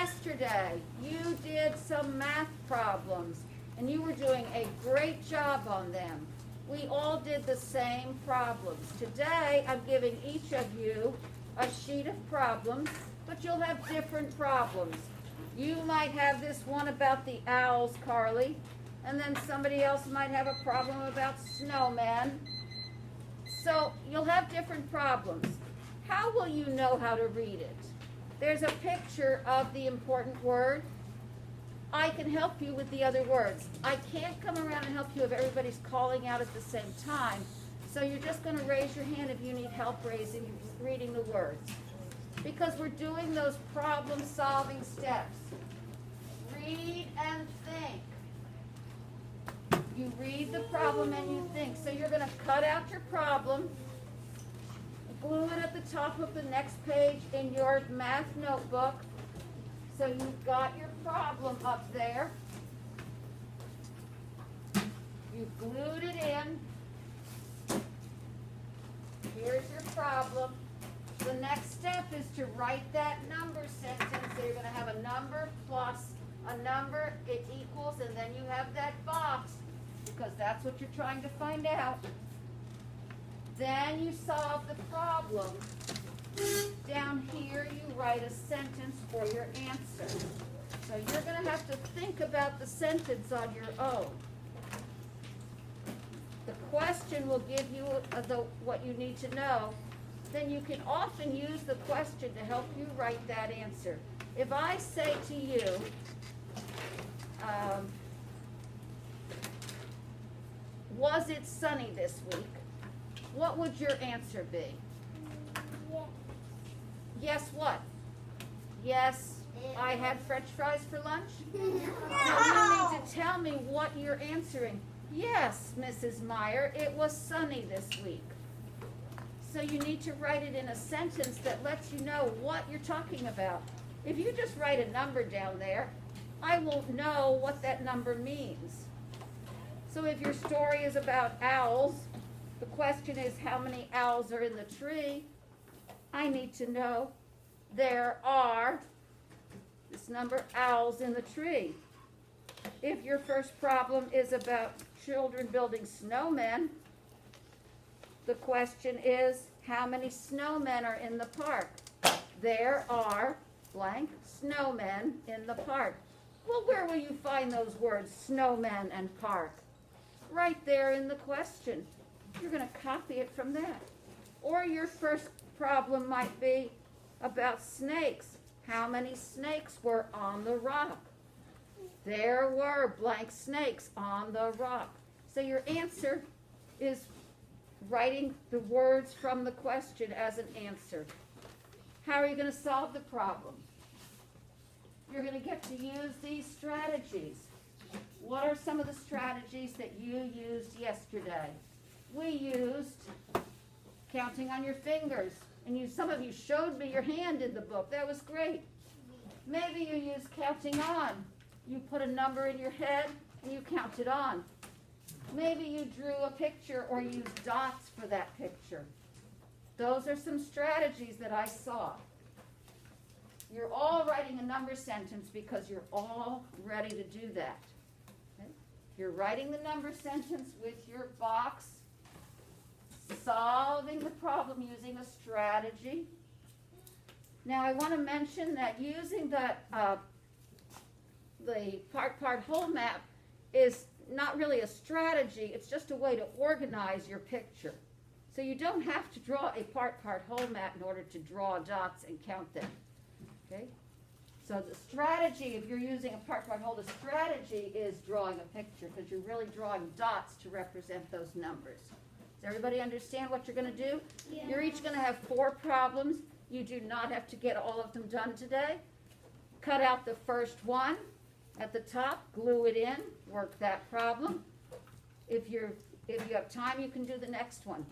yesterday you did some math problems and you were doing a great job on them. We all did the same problems. Today I'm giving each of you a sheet of problems, but you'll have different problems. You might have this one about the owls, Carly, and then somebody else might have a problem about snowmen. So you'll have different problems. How will you know how to read it? There's a picture of the important word. I can help you with the other words. I can't come around and help you if everybody's calling out at the same time. So you're just going to raise your hand if you need help reading the words. Because we're doing those problem-solving steps. Read and think. You read the problem and you think. So you're going to cut out your problem, glue it at the top of the next page in your math notebook. So you've got your problem up there. You've glued it in. Here's your problem. The next step is to write that number sentence. So you're going to have a number plus a number, it equals, and then you have that box, because that's what you're trying to find out. Then you solve the problem. Down here you write a sentence for your answer. So you're going to have to think about the sentence on your own. The question will give you what you need to know. Then you can often use the question to help you write that answer. If I say to you, was it sunny this week? What would your answer be? Yes. Yes, what? Yes, I had French fries for lunch? No. Now you need to tell me what you're answering. Yes, Mrs. Meyer, it was sunny this week. So you need to write it in a sentence that lets you know what you're talking about. If you just write a number down there, I won't know what that number means. So if your story is about owls, the question is how many owls are in the tree. I need to know there are this number of owls in the tree. If your first problem is about children building snowmen, the question is how many snowmen are in the park. There are blank snowmen in the park. Well, where will you find those words, snowmen and park? Right there in the question. You're going to copy it from that. Or your first problem might be about snakes. How many snakes were on the rock? There were blank snakes on the rock. So your answer is writing the words from the question as an answer. How are you going to solve the problem? You're going to get to use these strategies. What are some of the strategies that you used yesterday? We used counting on your fingers. And some of you showed me your hand in the book. That was great. Maybe you used counting on. You put a number in your head and you counted on. Maybe you drew a picture or used dots for that picture. Those are some strategies that I saw. You're all writing a number sentence because you're all ready to do that. Okay? You're writing the number sentence with your box, solving the problem using a strategy. Now I want to mention that using the part whole map is not really a strategy, it's just a way to organize your picture. So you don't have to draw a part whole map in order to draw dots and count them. Okay? So the strategy, if you're using a part whole, the strategy is drawing a picture because you're really drawing dots to represent those numbers. Does everybody understand what you're going to do? Yeah. You're each going to have 4 problems. You do not have to get all of them done today. Cut out the first one at the top, glue it in, work that problem. If you have time, you can do the next one.